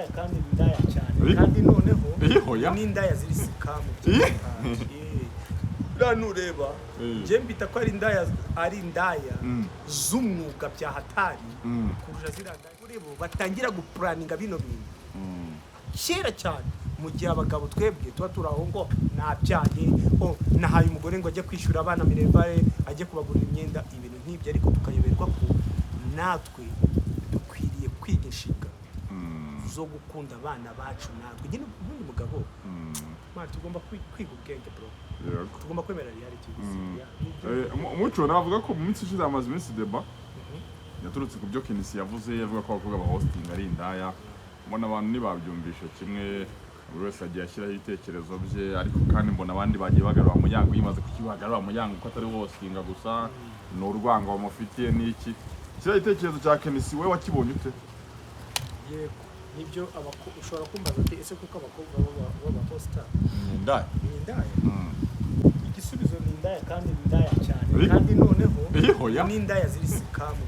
indaya kandi indaya cyane kandi noneho n'indaya ziri sikamu ranureba je mbita ko ari indaya z'umwuga bya hatari kurusha ziranda kurebo batangira guplaninga bino bintu kera cyane mu gihe abagabo twebwe tuba turaho ngo nabyaye nahaye umugore ngo ajye kwishyura abana minervare ajye kubagurira imyenda ibintu nk'ibyo ariko tukayoberwa ko natwe dukwiriye kwigishiga zo gukunda abana bacu natwe nyine ubundi mugabo tugomba kwiga ubwenge bro tugomba kwemera reality umuco navuga ko mu minsi ishize amaze iminsi deba yaturutse ku byo KNC yavuze yavuga ko abakobwa ba hosting ari indaya mbona abantu nibabyumvisha kimwe buri wese agiye ashyiraho ibitekerezo bye ariko kandi mbona abandi bagiye bagarura mu yango yimaze kukibagarura mu yango ko atari hostinga gusa ni urwango bamufitiye n'iki kiriya gitekerezo cya KNC we wakibonye ute? Yego nibyo ushobora kumbaza ati ese kuko abakobwa b'abahosta ni indaya igisubizo ni indaya kandi indaya cyane kandi noneho n'indaya ziri sikamu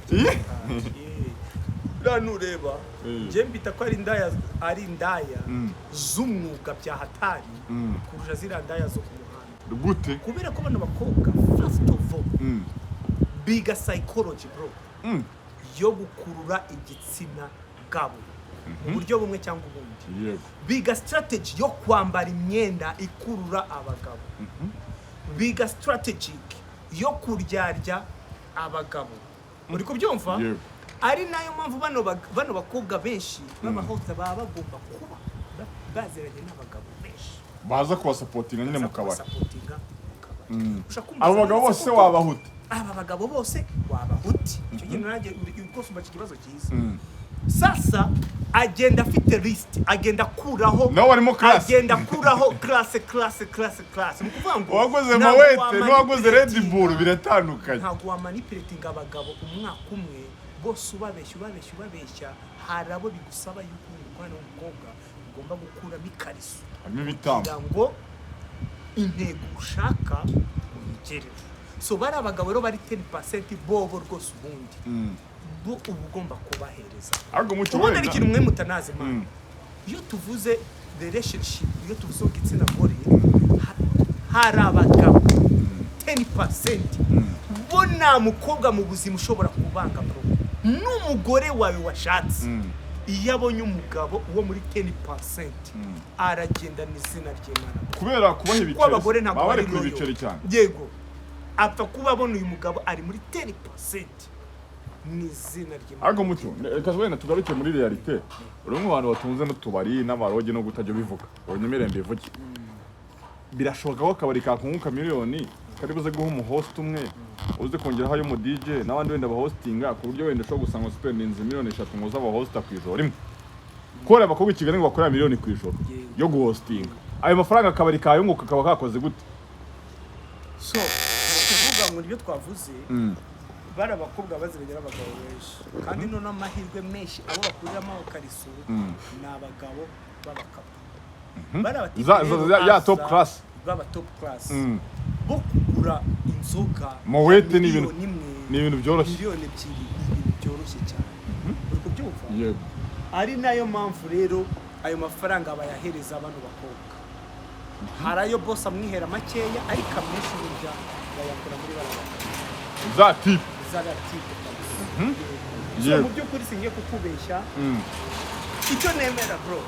ranureba je mbita ko ari indaya z'umwuga bya hatari kurusha zirandaya zo ku muhanda gute kubera ko bano bakobwa first of all biga psychology bro yo gukurura igitsina gabo mu buryo bumwe cyangwa ubundi biga strategy yo kwambara imyenda ikurura abagabo biga strategy yo kuryarya abagabo muri kubyumva ari nayo mpamvu bano bakobwa benshi b'abahosta baba bagomba kuba baziranye n'abagabo benshi baza kubasupportinga nyine mu kabari abo bagabo bose wabahuta aba bagabo bose wabahuti icyo kintu nanjye rwose umbaca ikibazo cyiza sasa agenda afite list agenda kuraho agenda kuraho class mukuvuga ngo waguze mawete n'uwaguze Red Bull biratandukanye ntabwo wamanipulating abagabo umwaka umwe bose ubabeshya hari abo bigusaba yuko umwana w'umukobwa ugomba gukuramo ikariso kugira ngo intego ushaka uyigereho so bari abagabo rero bari 10% bobo rwose ubundi bo ubugomba kubahereza ubundi ari ikintu mwe mutanaze man iyo tuvuze relationship iyo tuvuze igitsina gore hari abagabo 10% bo nta mukobwa mu buzima ushobora kubanga bro n'umugore wawe washatse iyo abonye umugabo uwo muri 10% aragenda n'izina ry'Imana kubera kubaha ibiceri abagore ntabwo bari ku biceri cyane yego apfa kuba abona uyu mugabo ari muri 10% n'izina ry'Imana ariko mucyo reka wenda tugaruke muri realite urumwe abantu batunze n'utubari n'amaroge no gutajya bivuga wonyemere mbivuge birashoboka ko akabari kakunguka miliyoni kari buze guha umuhost umwe uze kongeraho ayo mu DJ n'abandi wenda bahostinga ku buryo wenda ushobora gusanga spendinze miliyoni 3 ngo z'abahosta ku ijoro rimwe kora abakobwa Kigali ngo bakorera miliyoni ku ijoro yo guhostinga ayo mafaranga akabari kayunguka kaba kakoze gute so kuvuga ngo ibyo twavuze bara abakobwa bazirengera abagabo benshi kandi none amahirwe menshi abo bakuriramo abakariso n'abagabo b'abakapa ya top class baba top class bo kugura inzoga mu wete ni ibintu byoroshye miliyoni 2 byoroshye cyane uri kubyumva yego ari nayo mpamvu rero ayo mafaranga bayahereza abantu bakobwa harayo boss amwihera makeya ariko amenshi burya bayakora muri barabaka za tip so mu by'ukuri singiye kukubeshya icyo nemera bro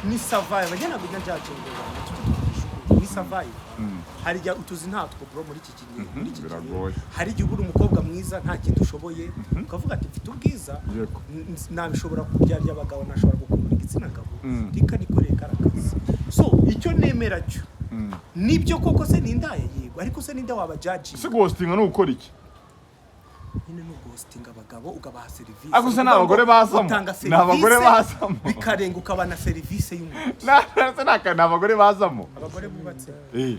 ni survive bagena kujya njacengera ni survive hari jya utuzi ntatwo bro muri iki gihe hari jya ubura umukobwa mwiza nta kintu ushoboye ukavuga ati mfite ubwiza nabishobora kubyarya abagabo nashobora gukunda igitsina gabo rika nikoreye karakazi so icyo nemera cyo nibyo koko se nindaye yego ariko se ninda waba judge se ghosting no gukora iki nyine no ghosting abagabo ugabaha service ako se n'abagore bazamo n'abagore bazamo bikarenga ukabana service y'umuntu naka n'abagore bazamo abagore bubatse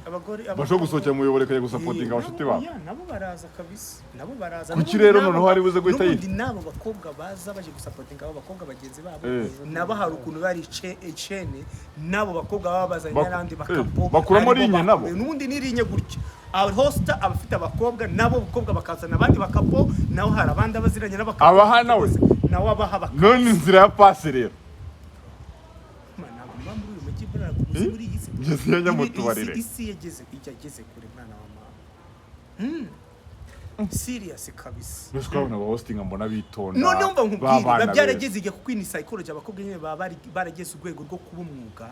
abagore basho gusohokera mu yobore kaje gusupportinga abashiti babo nabo baraza kabisa nabo baraza kuki rero noneho hari buze guhita n'ubundi nabo bakobwa baza baje gusupportinga abo bakobwa bagenzi babo nabo hari ukuntu bari chaine nabo bakobwa baba bazanye n'abandi bakapo bakuramo rinye nabo n'ubundi nirinye gutya hosta abafite abakobwa nabo bakobwa bakazana abandi bakapo naho hari abandi abaziranye n'abakapo abaha nawe nawe abaha none inzira ya passe rero uzi muri iyi si ngeze yajya mu tubarire isi yageze kure mwana wa mama serious kabisa mbese ukabona aba hosting mbona bitonda none umva nkubwire babyarageze igihe kuko ni psychology abakobwa nyine baba barageze urwego rwo kuba umwuga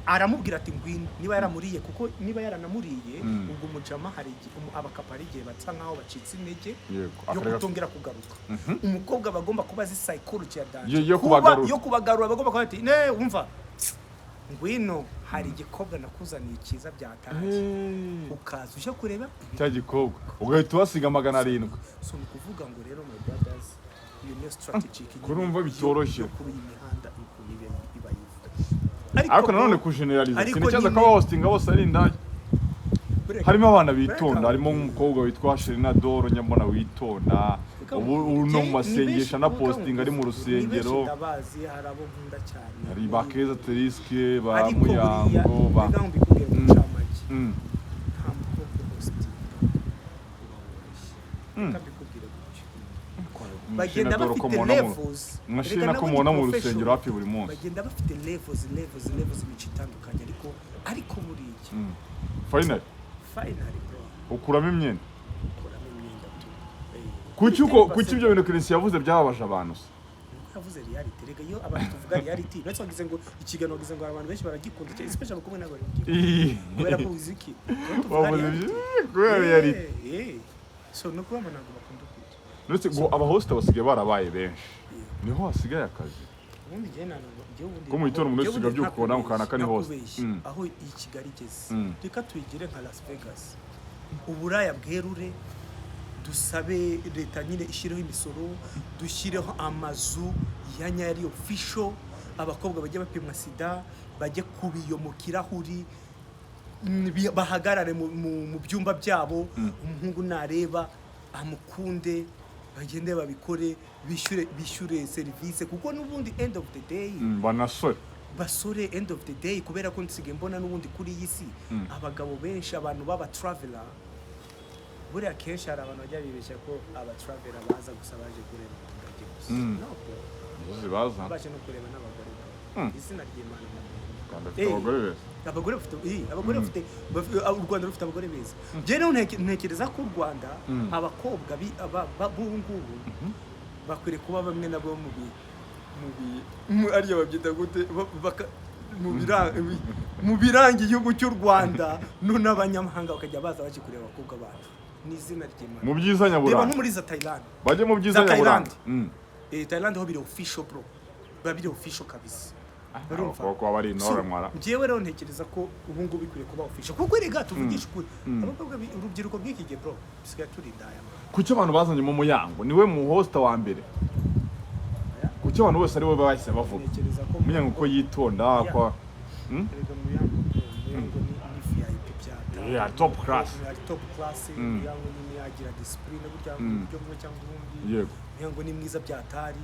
aramubwira ati ngwino niba yaramuriye kuko niba yaranamuriye ubwo umujama hari abakapari igihe batsa nkaho bacitse intege yo kutongera kugaruka umukobwa bagomba kuba azi psychology ya danje yo kubagarura bagomba kuba ati ne umva ngwino hari igikobwa nakuzaniye cyiza byataje ukaza uje kureba cya gikobwa ugahita wasiga 700 so ni kuvuga ngo rero my brothers you know strategic kurumva bitoroshye kuri imihanda ikunibe ibayiva ariko nanone kugeneraliza ikintu cyaza ko hosting bose ari indaya harimo abana bitonda harimo umukobwa witwa Sherina Doro nyambona witonda ubu no masengesha na posting ari mu rusengero ndabazi harabo nkunda cyane hari bakeza teriske ba muyango ba bagenda bafite levels mwashina ko mubona mu rusengero hafi buri munsi bagenda bafite levels imico itandukanye ariko muri iki finally bro ukuramo imyenda kuki ibyo bintu KNC yavuze byababaje abantu se yavuze reality rega iyo abantu tuvuga reality natwe bagize ngo ikiganiro gize ngo abantu benshi baragikunda cyane especially bakomwe n'abari kubera ko uziki kubera reality so no kuba ntabwo bakunda kujya ndetse ngo abahosta basigaye barabaye benshi niho hasigaye akazi ubundi gihe ko mu itora umuntu usiga by'ukubona ukana kani hose aho iyi Kigali igeze reka tuyigire nka Las Vegas uburaya bwerure dusabe leta nyine ishireho imisoro dushyireho amazu ya nyari official abakobwa bajye bapimwa sida bajye kubiyo mu kirahuri bahagarare mu byumba byabo umuhungu nareba amukunde bagende babikore bishyure service kuko n'ubundi end of the day basore end of the day kubera ko nsige mbona n'ubundi kuri iyi si abagabo benshi abantu baba traveler buriya kenshi hari abantu bajya bibeshya ko aba traveler baza gusa baje kureba ingagi gusa no baje no kureba n'abagore izina ry'Imana abagore bafite u Rwanda rufite abagore beza je rero ntekereza ko u Rwanda abakobwa b'ubungubu bakwiriye kuba bamwe nabo mu ariyo babyita gute mu biranga igihugu cy'u Rwanda none abanyamahanga bakajya baza baje kureba abakobwa bacu n'izina ry'Imana mu byiza nyaburanga reba nko muri za Thailand bajye mu byiza nyaburanga Thailand ho biri official bro babiri official kabisa ko abari intore mwara njyewe rero ntekereza ko ubu ngubu bikwiriye kuba official kuko rega tuvugisha ukuri abakobwa urubyiruko bw'iki gihe bro bisigaye turindaya kuki abantu bazanye mu muyango niwe mu hosta wa mbere kuki abantu bose ari we bahise bavuga muyango ko yitonda kwa rega muyango ni VIP byata top class muyango ni agira discipline burya buryo bumwe cyangwa ubundi yego muyango ni mwiza byatari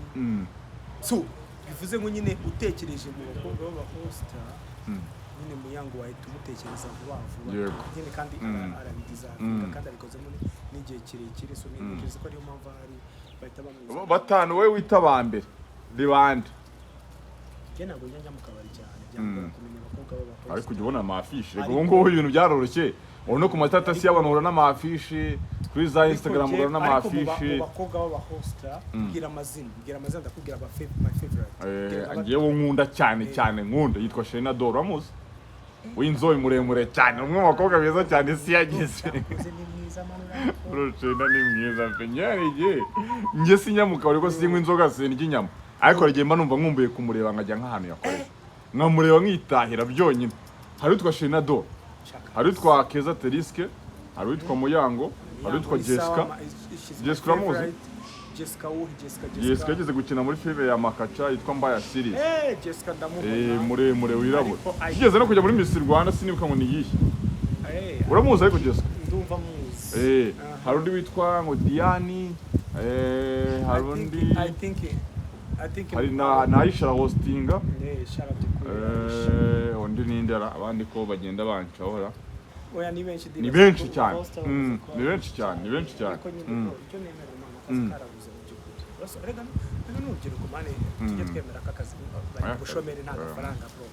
so bivuze ngo nyine utekereje mu bakobwa b'abahosta nyine muyango wahita umutekereza vuba nyine kandi arabigiza kandi abikozemo n'igihe kirekire so ntekereza ko ariyo mpamvu hari bahita bamwiza batanu we wita bambere ribande je ntabwo njya mu kabari cyane byangora kumenya abakobwa b'abahosta ariko ujya ubona amafishi rego ubu ngubu ibintu byaroroshye ubu no ku matatasi y'abantu uhura n'amafishi kuri za Instagram uhura n'amafishi abakobwa b'abahosta mbwira amazina ndakubwira my favorite ngewe nkunda cyane nkunda yitwa Sherina Doro amuzi w'inzobe muremure cyane umwe mu bakobwa beza cyane isi yagize Sherina ni mwiza pe nge sinyamuka ariko sinywa inzoga sindya inyama ariko rigiye mba numva nkumbuye kumureba nkajya nk'ahantu yakoreye nkamureba nkitahira byonyine hari utwa Sherina Doro hari utwa Keza Teriske hari utwa Muyango hari utwa Jessica uramuzi Jessica yageze gukina muri filime ya Makacha yitwa Mbaya Series Jessica ndamubona muremure wirabura yigeze no kujya muri Miss Rwanda sinibuka ngo ni yihe uramuzi ariko Jessica ndumva muzi hari undi witwa ngo Diani hari undi I think hari na Aisha hostinga undi ninde abandi ko bagenda bancaho oya ni benshi cyane ni benshi cyane rega n'urubyiruko mane tujye twemera ko akazi bari gushomera nta gafaranga bro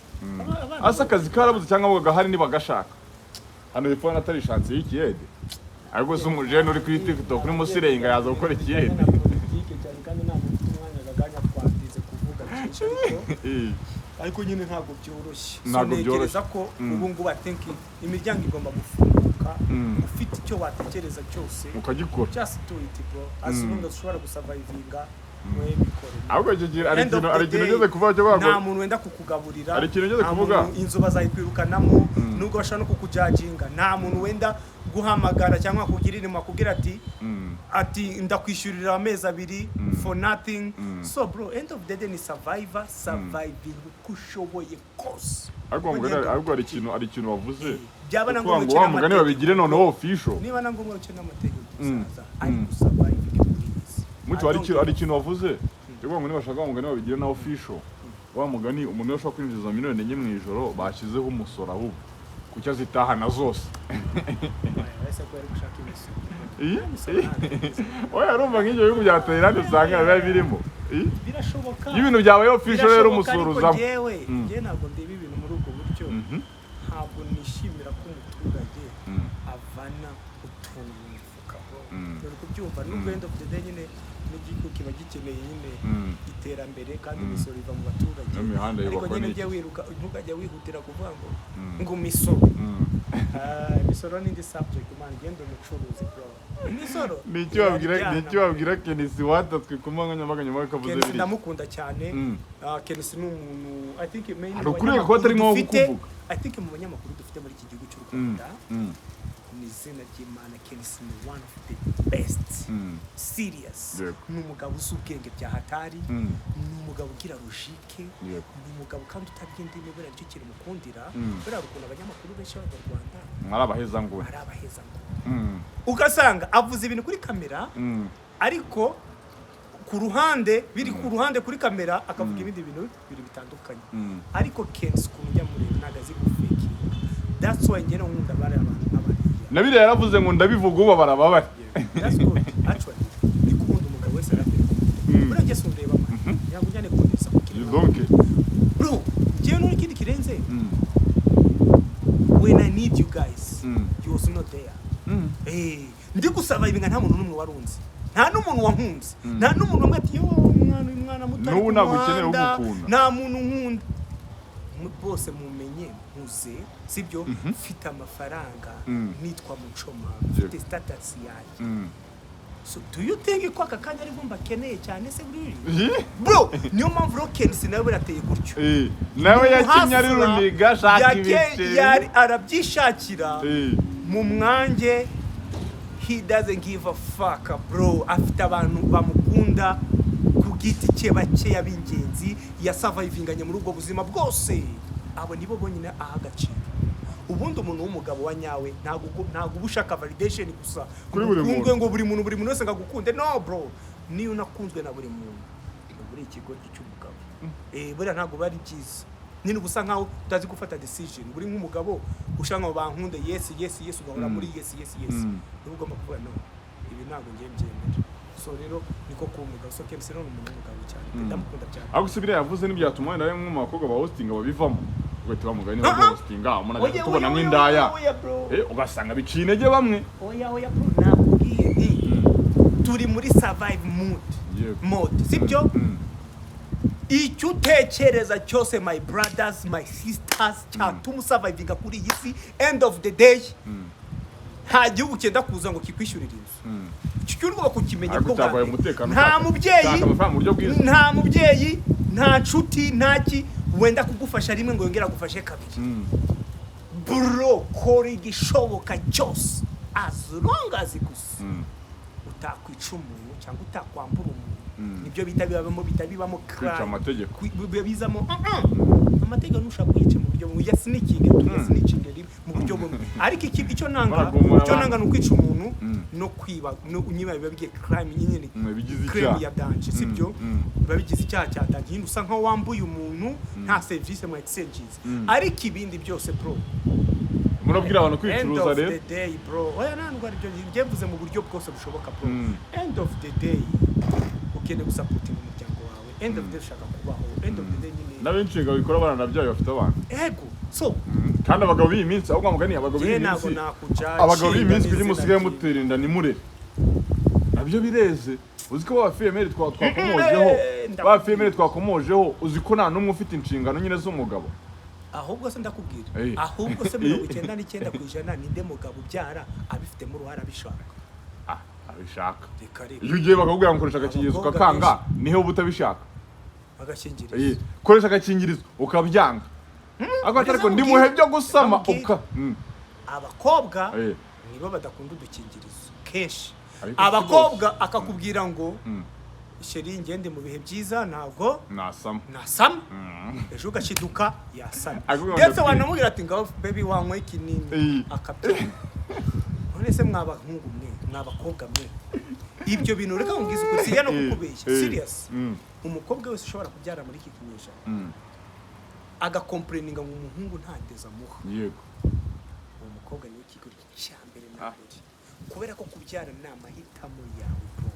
asa akazi karabuze cyangwa ngo gahari nibagashaka hano hepfo natari chance y'ikiyede ariko se umujene uri kuri TikTok uri musirenga yaza gukora ikiyede ariko nyine ntabwo byoroshye ntekereza ko ubu ngubu atenki imiryango igomba gufunguka ufite icyo watekereza cyose ukagikora just do it bro as long as ushobora gusurvivinga ahubwo ari ikintu ugeze kuvuga cyo bago nta muntu wenda kukugaburira ari ikintu ugeze kuvuga inzu bazayikwirukanamo nubwo bashaka no kukujajinga nta muntu wenda guhamagara cyangwa kugira inama kugira ati ndakwishyurira amezi 2 for nothing so bro end of the day ni surviving kushoboye kose ariko ari ikintu wavuze byaba na ngombwa cyane amugani babigire noneho official niba na ngombwa cyane amategeko gusaza ariko surviving mucho ari ikintu wavuze rero ngo nibashaka umugani babigire na official wa mugani umuntu yashaka kwinjiza miliyoni enye mu ijoro bashyizeho umusoro ahubwo kucyo zitahana zose ese ko ari gushaka imisoro oya rumva nk'ibyo bihugu bya Thailand usanga biba birimo birashoboka ibintu byawe official rero umusoro uzamo njye ntabwo ndeba ibintu muri ubwo buryo ntabwo nishimira ko umuturage avana utuntu mu mufuka bro dore kubyumva n'ubwo end of the day nyine n'igihugu kiba gikeneye nyine iterambere kandi imisoro iva mu baturage ariko nyine ujye wiruka ntukajya wihutira kuvuga ngo imisoro n'indi subject man genda umucuruzi bro imisoro nicyo wabwira KNC watatswe kumanganya nyuma kavuze biri ndamukunda cyane KNC ni umuntu I think mainly ukuriye ko atari nko kuvuga I think mu banyamakuru dufite muri iki gihugu cy'u Rwanda ni izina ry'Imana KNC ni one of the best serious ni umugabo uzi ubwenge bya hatari ni umugabo ugira logique ni umugabo kandi utabye indimi bera nicyo kintu mukundira bera ukuntu abanyamakuru benshi b'u Rwanda arabaheza ngo ugasanga avuze ibintu kuri kamera ariko ku ruhande biri ku ruhande kuri kamera akavuga ibindi bintu biri bitandukanye ariko KNC kumujya muri nagazi gufeki that's why ngene nkunda bare abantu nabire yaravuze ngo ndabivuga uba barababari that's good actually nikunda umugabo wese arafite bura nge sundeba yangu njane kundisa donc bro je no kindi kirenze when I need you guys you was not there ndi gusurvivinga nta muntu numwe warunze nta n'umuntu wankunze nta n'umuntu umwe ati yo umwana mutari n'ubu nagukenera ugukunda nta muntu nkunda bose mumenye muze sibyo mfite amafaranga nitwa Mucoma mfite status yanjye so do you think ko aka kanya ari bumba keneye cyane se buri bro niyo mpamvu KNC nawe birateye gutyo nawe yakinye ari runiga shaka ibice yari arabyishakira mu mwanjye he doesn't give a fuck bro afite abantu bamukunda ku giti cye bake yabingenzi ya survivinganye muri ubwo buzima bwose abo nibo bonyine ahagaciro ubundi umuntu w'umugabo wa nyawe ntago ubushaka validation gusa kungwe ngo buri muntu wese ngagukunde no bro niyo nakunzwe na buri muntu muri ikigo cy'umugabo buriya ntago bari byiza nini gusa nkaho utazi gufata decision buri nk'umugabo ushaka bankunde yes ugahora muri yes ugomba kuvuga no ibi ntago ngiye byemera so rero niko ku mugabo so KNC no umuntu w'umugabo cyane ndamukunda cyane agusubira yavuze n'ibyatuma nawe mu bakobwa ba hosting babivamo ugahita bamugani no hostinga umuntu tubona nk'indaya ugasanga biciye intege bamwe oya bro nakubwiye turi muri survive mode sibyo icyo utekereza cyose my brothers my sisters cyatuma survivinga kuri iyi si end of the day nta gihugu cyenda kuza ngo kikwishyurire inzu cy'urwo kukimenya ko nta mubyeyi nta nshuti ntaki wenda kugufasha rimwe ngo yongera gufashe kabiri bro kora igishoboka cyose as long as gusa utakwica umuntu cyangwa utakwambura umuntu nibyo bitabibamo kwica amategeko bizamo amategeko nushaka kuyica mu buryo bumwe yasinikinge mu buryo bumwe ariko icyo nanga nukwica umuntu no kwiba unyiba biba bigiye crime nyine crime ya danger sibyo biba bigize icyaha cya danger usa nka wambuye umuntu nta service mu exchanges ariko ibindi byose bro murabwira abantu kwicuruza rero end of the day bro oya ntabwo ari byo ngevuze mu buryo bwose bushoboka bro end of the day ukeneye gusapotinga umuryango wawe end of the day ushaka kubaho end of the day nyine n'abenshi bikora baranabyaye bafite abana ego so kandi abagabo b'iyi minsi ahubwo mugani abagabo b'iyi minsi abagabo b'iyi minsi kugira musigaye mutera inda ni murere nabyo bireze uzi ko ba female twakomojeho uzi ko nta numwe ufite inshingano nyine z'umugabo ahubwo se ndakubwira ahubwo se 99% ninde mugabo ubyara abifitemo uruhara abishaka abishaka iyo ugiye bakakubwira ngo koresha agakingirizo ukakanga niho butabishaka agakingirizo koresha agakingirizo ukabyanga ariko ndi muhe byo gusama abakobwa nibo badakunda udukingirizo kenshi abakobwa akakubwira ngo sheri ngende mu bihe byiza ntabwo nasama ejo ugashiduka yasama ndetse wanamubwira ati ngaho baby wanywe kinini akabyanga none se mwabahungu mwe mwabakobwa mwe ibyo bintu reka ngubwiza uko siya no kukubeshya serious umukobwa wese ushobora kubyara muri iki kinyesha agakomplaininga ngo umuhungu ntandeza muha yego uwo mukobwa niwe kigori cyambere n'abiri kubera ko kubyara ni amahitamo yawe bro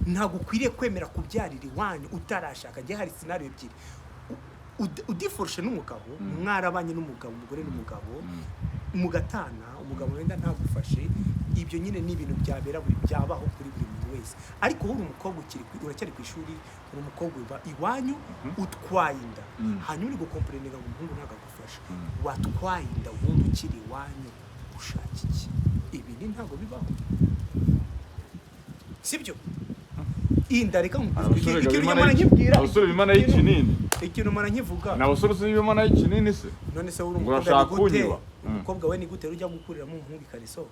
ntabwo ukwiriye kwemera kubyarira iwanyu utarashaka njye hari scenario ebyiri udiforushe n'umugabo mwarabanye n'umugabo umugore n'umugabo mugatana umugabo wenda ntagufashe ibyo nyine ni ibintu byabaho kuri buri muntu wese ariko uri umukobwa uracyari ku ishuri uri umukobwa uba iwanyu utwaye inda hanyuma uri gukomplaininga ngo umuhungu ntabwo agufasha watwaye inda ubundi ukiri iwanyu ushaka iki ibi ni ntabwo bibaho sibyo inda reka abasore bimana y'ikinini ikintu mara nkivuga n'abasore se bimana y'ikinini se none se uri umukobwa we ni gute ujya gukurira mu muhungu ikariso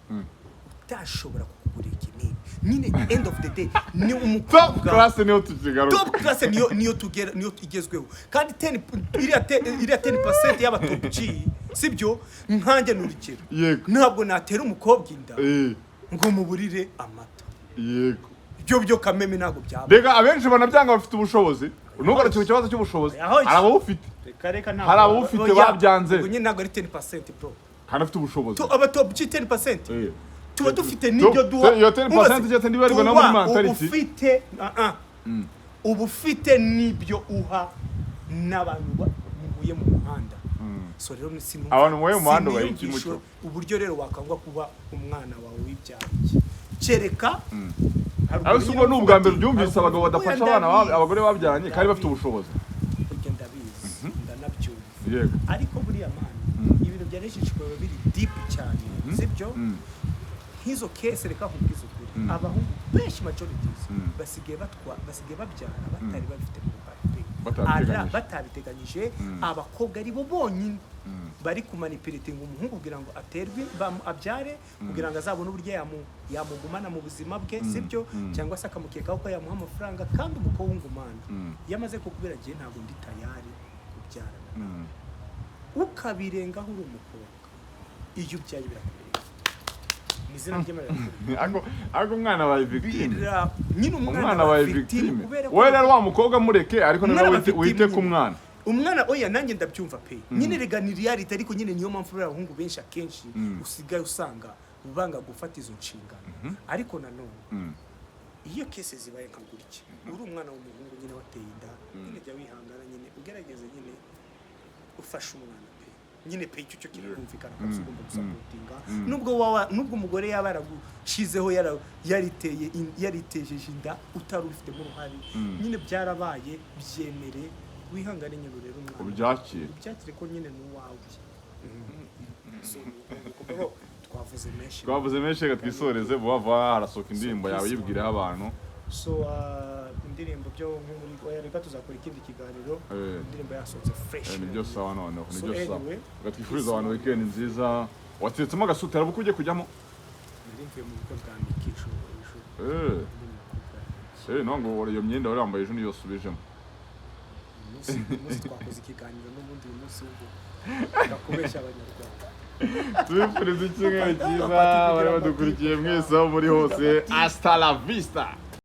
utashobora kukugurira ikinini nyine end of the day ni umukobwa top class niyo tukigaruka top class niyo tugera niyo igezweho kandi 10 iriya 10% y'aba top G sibyo nkanjye n'urukero ntabwo natera umukobwa inda ngo muburire amata yego byo kameme ntabwo byaba rega abenshi banabyanga bafite ubushobozi nubwo ari kibazo cy'ubushobozi hari abawufite hari abawufite babyanze ubwo nyine ntabwo ari 10% bro kandi afite ubushobozi aba top G 10% tuba dufite n'ibyo duha iyo 10% cyose ndibarwa no muri mentality ubufite n'ibyo uha n'abantu bahuye mu muhanda so rero ni sinumva abantu mu muhanda bayikimuco uburyo rero wakangwa kuba umwana wawe w'ibyariki cereka ariko ubu n'ubwa mbere byumvise abagabo badafasha abana abagore babyaranye kandi bafite ubushobozi buryo ndabizi ndanabyumva ariko buriya mana ibintu byareshejwe biri deep cyane sibyo nk'izo case reka nkubwize ukuri abahungu benshi majorities basigaye babyara batari bafite mu batabiteganyije abakobwa ari bo bonyine bari kumanipulating umuhungu kugira ngo aterwe abyare kugira ngo azabone uburyo yamugumana mu buzima bwe sibyo cyangwa se akamukekaho ko yamuha amafaranga kandi umukobwa umana yamaze kukubera gihe ntabwo ndi tayari kubyarana ukabirengaho uri umukobwa iyo ubyaye birakubereka nizina ry'amarira ariko umwana wawe victime nyine umwana wawe victime wowe rero wa mukobwa mureke ariko nawe wite ku mwana umwana oya nanjye ndabyumva pe nyine rega ni reality ariko nyine niyo mpamvu abahungu benshi akenshi usigaye usanga banga gufata izo nshingano ariko nanone iyo kese zibaye nkagurike uri umwana w'umuhungu nyine wateye inda nyine jya wihangana nyine ugerageze nyine ufashe umwana pe nyine pe icyo kirumvikana ko ugomba gusapotinga nubwo umugore yaba yaragushizeho yaritejeje inda utari ufitemo uruhare nyine byarabaye byemere wihangane nyine rero umwana ubyakire ko nyine n'uwawe twavuze menshi reka twisoreze vuba harasohoka indirimbo yawe yibwireho abantu so indirimbo byo nk'umuri reka tuzakora ikindi kiganiro indirimbo yasohotse fresh ni byo sawa noneho ni byo sawa reka twifurize abantu weekend nziza watetsemo agasutera buko ugiye kujyamo ndimvuye mu bukwe bwa Mikisho nongo iyo myenda wari wambaye ejo niyo subijemo twakoze ikiganiro n'ubundi munsi w'ubwo ndakubeshya abanyarwanda tubifurize icyumweru cyiza bari badukurikiye mwese aho muri hose hasta la vista.